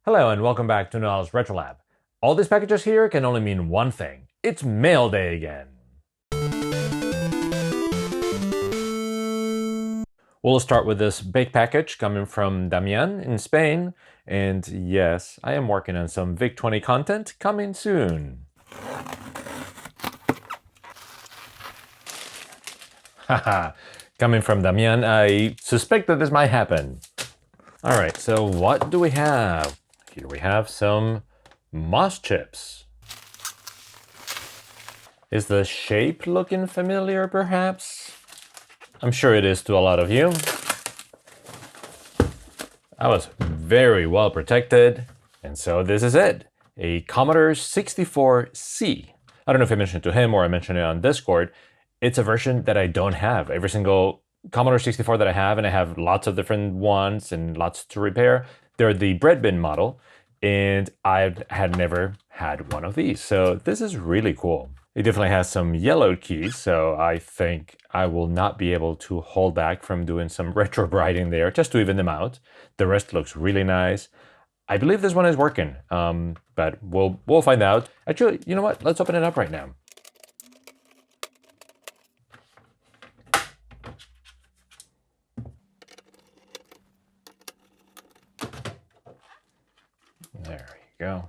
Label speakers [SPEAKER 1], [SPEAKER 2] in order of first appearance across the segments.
[SPEAKER 1] Hello and welcome back to Noel's RetroLab. All these packages here can only mean one thing. It's mail day again. We'll start with this big package coming from Damian in Spain. And yes, I am working on some VIC-20 content coming soon. Haha, coming from Damian, I suspect that this might happen. All right, so what do we have? Here we have some MOS chips. Is the shape looking familiar, perhaps? I'm sure it is to a lot of you. I was very well protected, and so this is it. A Commodore 64C. I don't know if I mentioned it to him or I mentioned it on Discord. It's a version that I don't have. Every single Commodore 64 that I have, and I have lots of different ones and lots to repair, they're the bread bin model, and I had never had one of these. So this is really cool. It definitely has some yellow keys, so I think I will not be able to hold back from doing some retro brighting there just to even them out. The rest looks really nice. I believe this one is working, but we'll find out. Actually, you know what? Let's open it up right now. There you go.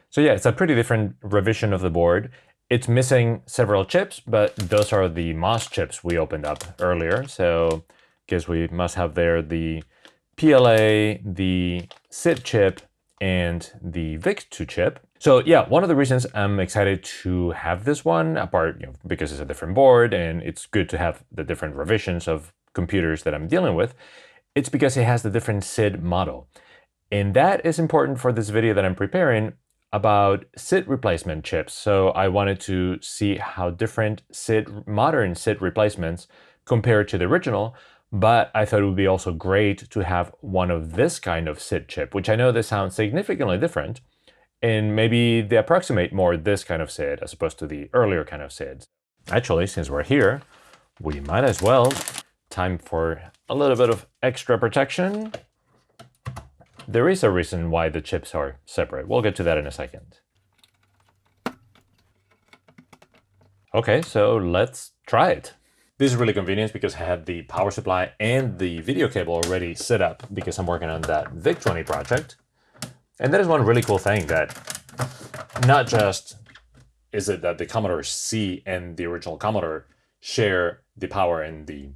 [SPEAKER 1] So yeah, it's a pretty different revision of the board. It's missing several chips, but those are the MOS chips we opened up earlier. So I guess we must have there the PLA, the SID chip, and the VIC-2 chip. So yeah, one of the reasons I'm excited to have this one, apart because it's a different board and it's good to have the different revisions of computers that I'm dealing with, it's because it has the different SID model. And that is important for this video that I'm preparing about SID replacement chips. So I wanted to see how different modern SID replacements compare to the original, but I thought it would be also great to have one of this kind of SID chip, which I know they sound significantly different, and maybe they approximate more this kind of SID as opposed to the earlier kind of SIDs. Actually, since we're here, we might as well, time for a little bit of extra protection. There is a reason why the chips are separate. We'll get to that in a second. Okay, so let's try it. This is really convenient because I have the power supply and the video cable already set up because I'm working on that VIC-20 project. And that is one really cool thing, that not just is it that the Commodore C and the original Commodore share the power and the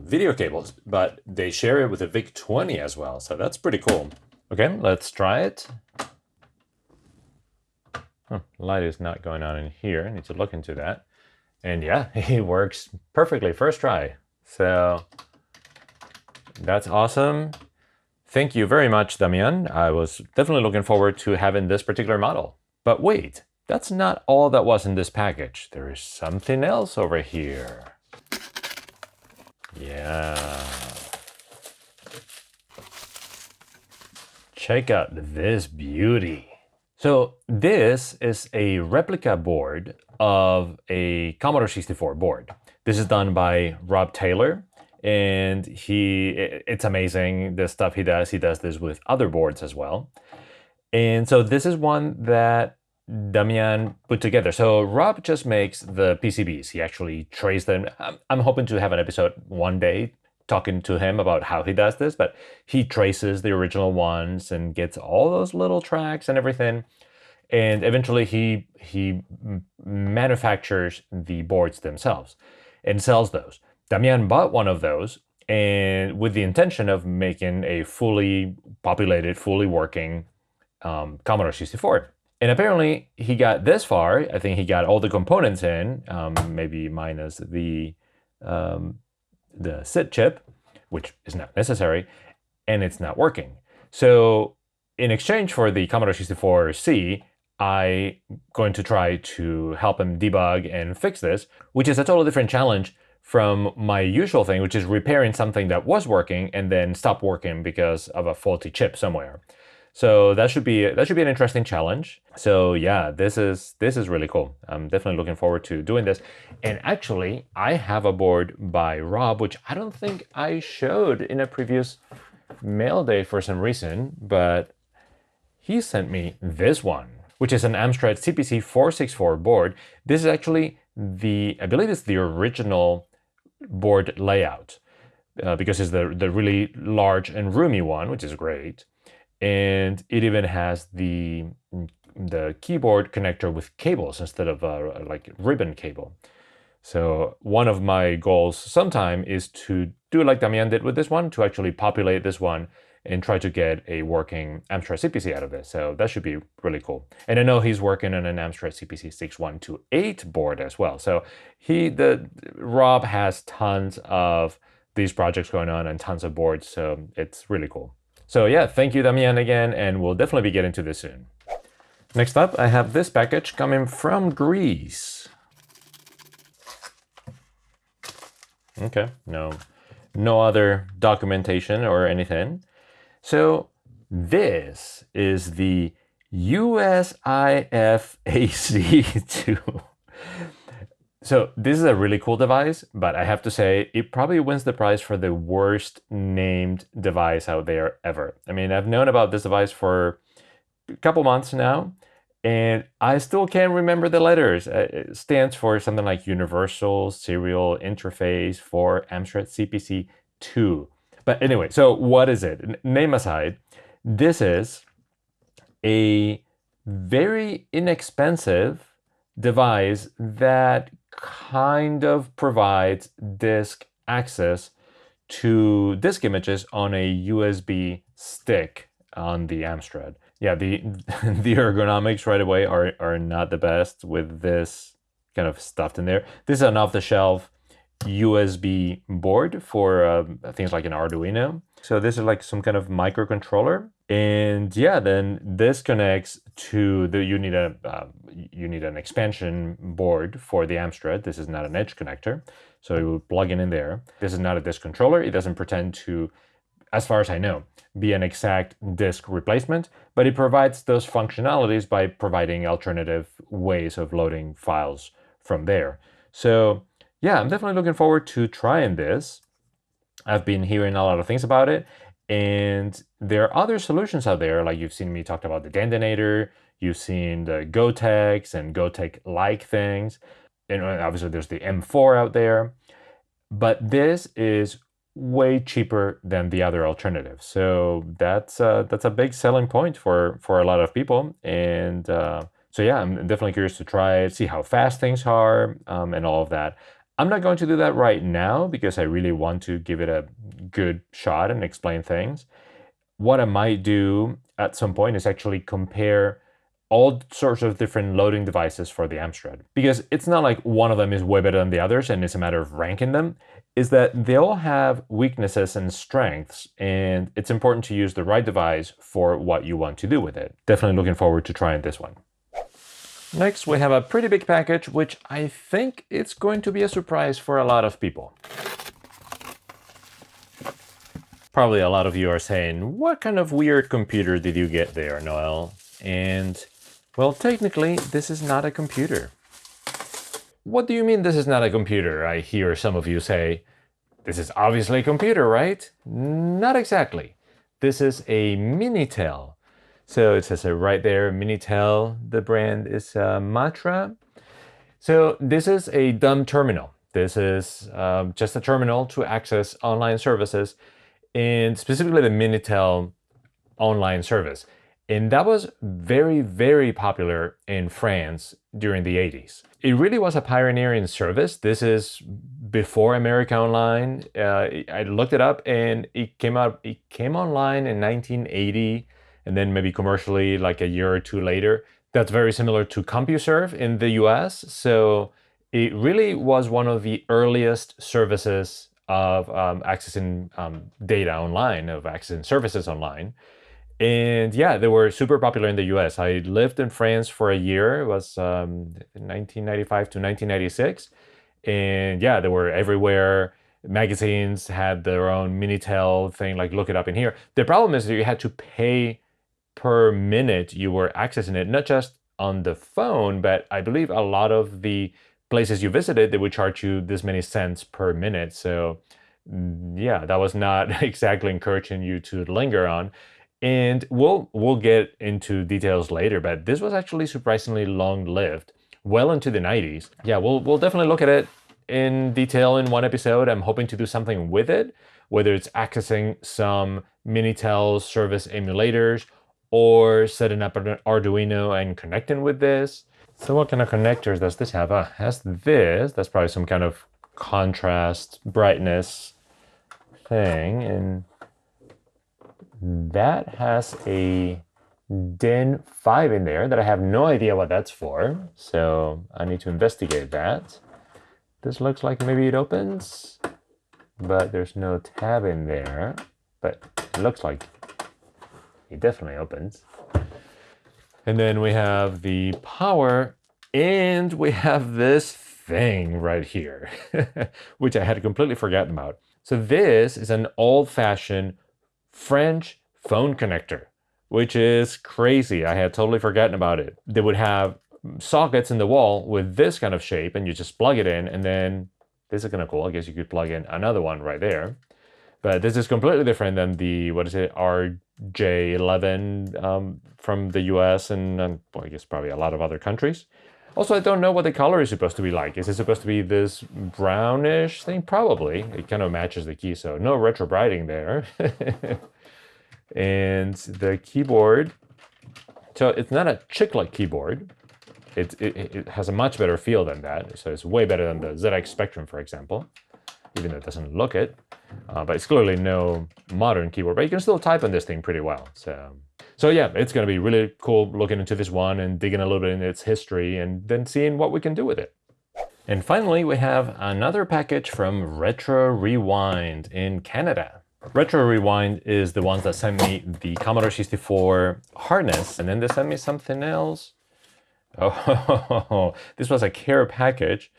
[SPEAKER 1] video cables, but they share it with the VIC-20 as well. So that's pretty cool. Okay, let's try it. Light is not going on in here. I need to look into that. And yeah, it works perfectly first try. So that's awesome. Thank you very much, Damian. I was definitely looking forward to having this particular model. But wait, that's not all that was in this package. There is something else over here. Yeah. Check out this beauty. So this is a replica board of a Commodore 64 board. This is done by Rob Taylor, and it's amazing the stuff he does. He does this with other boards as well. And so this is one that Damian put together. So Rob just makes the PCBs. He actually trays them. I'm hoping to have an episode one day talking to him about how he does this, but he traces the original ones and gets all those little tracks and everything. And eventually he manufactures the boards themselves and sells those. Damian bought one of those, and with the intention of making a fully populated, fully working Commodore 64. And apparently he got this far. I think he got all the components in, maybe minus the SID chip, which is not necessary, and it's not working. So in exchange for the Commodore 64C, I'm going to try to help him debug and fix this, which is a totally different challenge from my usual thing, which is repairing something that was working and then stop working because of a faulty chip somewhere. So that should be an interesting challenge. So yeah, this is really cool. I'm definitely looking forward to doing this. And actually, I have a board by Rob, which I don't think I showed in a previous mail day for some reason, but he sent me this one, which is an Amstrad CPC 464 board. This is actually I believe it's the original board layout, because it's the really large and roomy one, which is great. And it even has the keyboard connector with cables instead of like ribbon cable. So one of my goals sometime is to do like Damian did with this one, to actually populate this one and try to get a working Amstrad CPC out of this. So that should be really cool. And I know he's working on an Amstrad CPC 6128 board as well. So Rob has tons of these projects going on and tons of boards. So it's really cool. So yeah, thank you, Damian, again, and we'll definitely be getting to this soon. Next up, I have this package coming from Greece. Okay, no other documentation or anything. So this is the USIF-AC2. So this is a really cool device, but I have to say it probably wins the prize for the worst named device out there ever. I mean, I've known about this device for a couple months now, and I still can't remember the letters. It stands for something like Universal Serial Interface for Amstrad CPC 2. But anyway, so what is it? Name aside, this is a very inexpensive device that kind of provides disk access to disk images on a USB stick on the Amstrad. Yeah, the ergonomics right away are not the best with this kind of stuffed in there. This is an off-the-shelf USB board for things like an Arduino. So this is like some kind of microcontroller, and yeah, then this connects to you need an expansion board for the Amstrad. This is not an edge connector, so you will plug in there. This is not a disk controller. It doesn't pretend to, as far as I know, be an exact disk replacement, but it provides those functionalities by providing alternative ways of loading files from there. So yeah, I'm definitely looking forward to trying this. I've been hearing a lot of things about it, and there are other solutions out there, like you've seen me talk about the Dendinator, you've seen the Gotex and Gotek-like things, and obviously there's the M4 out there, but this is way cheaper than the other alternatives. So that's a big selling point for a lot of people, and so yeah, I'm definitely curious to try it, see how fast things are, and all of that. I'm not going to do that right now because I really want to give it a good shot and explain things. What I might do at some point is actually compare all sorts of different loading devices for the Amstrad. Because it's not like one of them is way better than the others and it's a matter of ranking them. Is that they all have weaknesses and strengths, and it's important to use the right device for what you want to do with it. Definitely looking forward to trying this one. Next, we have a pretty big package, which I think it's going to be a surprise for a lot of people. Probably a lot of you are saying, what kind of weird computer did you get there, Noel? And, well, technically, this is not a computer. What do you mean this is not a computer? I hear some of you say, this is obviously a computer, right? Not exactly. This is a Minitel. So it says right there, Minitel, the brand is Matra. So this is a dumb terminal. This is just a terminal to access online services, and specifically the Minitel online service. And that was very, very popular in France during the 80s. It really was a pioneering service. This is before America Online. I looked it up and it came online in 1980. And then maybe commercially like a year or two later. That's very similar to CompuServe in the US. So it really was one of the earliest services of accessing data online, of accessing services online. And yeah, they were super popular in the US. I lived in France for a year. It was 1995 to 1996. And yeah, they were everywhere. Magazines had their own Minitel thing, like look it up in here. The problem is that you had to pay per minute you were accessing it, not just on the phone, but I believe a lot of the places you visited, they would charge you this many cents per minute. So yeah, that was not exactly encouraging you to linger on. And we'll get into details later, but this was actually surprisingly long-lived, well into the 90s. Yeah, we'll definitely look at it in detail in one episode. I'm hoping to do something with it, whether it's accessing some Minitel service emulators or setting up an Arduino and connecting with this. So what kind of connectors does this have? It has this. That's probably some kind of contrast, brightness thing. And that has a DIN 5 in there that I have no idea what that's for. So I need to investigate that. This looks like maybe it opens, but there's no tab in there. But it looks like it definitely opens. And then we have the power, and we have this thing right here, which I had completely forgotten about. So this is an old-fashioned French phone connector, which is crazy. I had totally forgotten about it. They would have sockets in the wall with this kind of shape, and you just plug it in, and then this is kind of cool. I guess you could plug in another one right there. But this is completely different than the, what is it, RJ11 from the US and well, I guess probably a lot of other countries. Also, I don't know what the color is supposed to be like. Is it supposed to be this brownish thing? Probably. It kind of matches the key, so no retro brighting there. And the keyboard, so it's not a chiclet keyboard. It has a much better feel than that. So it's way better than the ZX Spectrum, for example, even though it doesn't look it. But it's clearly no modern keyboard, but you can still type on this thing pretty well. So yeah, it's going to be really cool looking into this one and digging a little bit into its history and then seeing what we can do with it. And finally, we have another package from Retro Rewind in Canada. Retro Rewind is the ones that sent me the Commodore 64 harness, and then they sent me something else. Oh, this was a care package.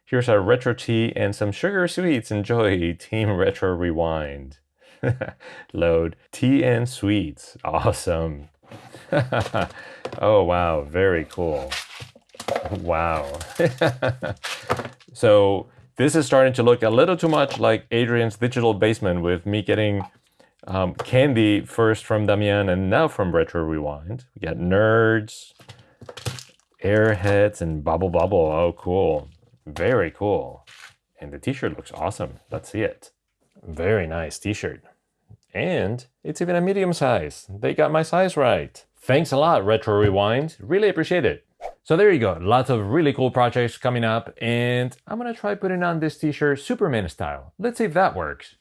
[SPEAKER 1] Here's our retro tea and some sugar sweets. Enjoy, Team Retro Rewind. Load tea and sweets. Awesome. Oh, wow. Very cool. Wow. So this is starting to look a little too much like Adrian's digital basement, with me getting candy first from Damian and now from Retro Rewind. We got Nerds, Airheads, and Bubble Bubble. Oh, cool. Very cool. And the t-shirt looks awesome. Let's see it. Very nice t-shirt. And it's even a medium size. They got my size right. Thanks a lot, Retro Rewind. Really appreciate it. So there you go. Lots of really cool projects coming up. And I'm going to try putting on this t-shirt Superman style. Let's see if that works.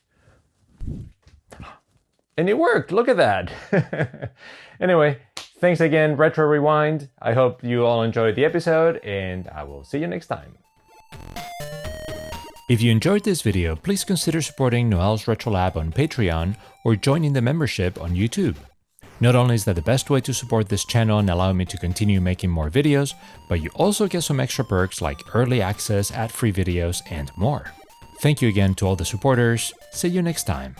[SPEAKER 1] And it worked. Look at that. Anyway, thanks again, Retro Rewind. I hope you all enjoyed the episode, and I will see you next time. If you enjoyed this video, please consider supporting Noel's Retro Lab on Patreon or joining the membership on YouTube. Not only is that the best way to support this channel and allow me to continue making more videos, but you also get some extra perks like early access, ad-free videos, and more. Thank you again to all the supporters. See you next time.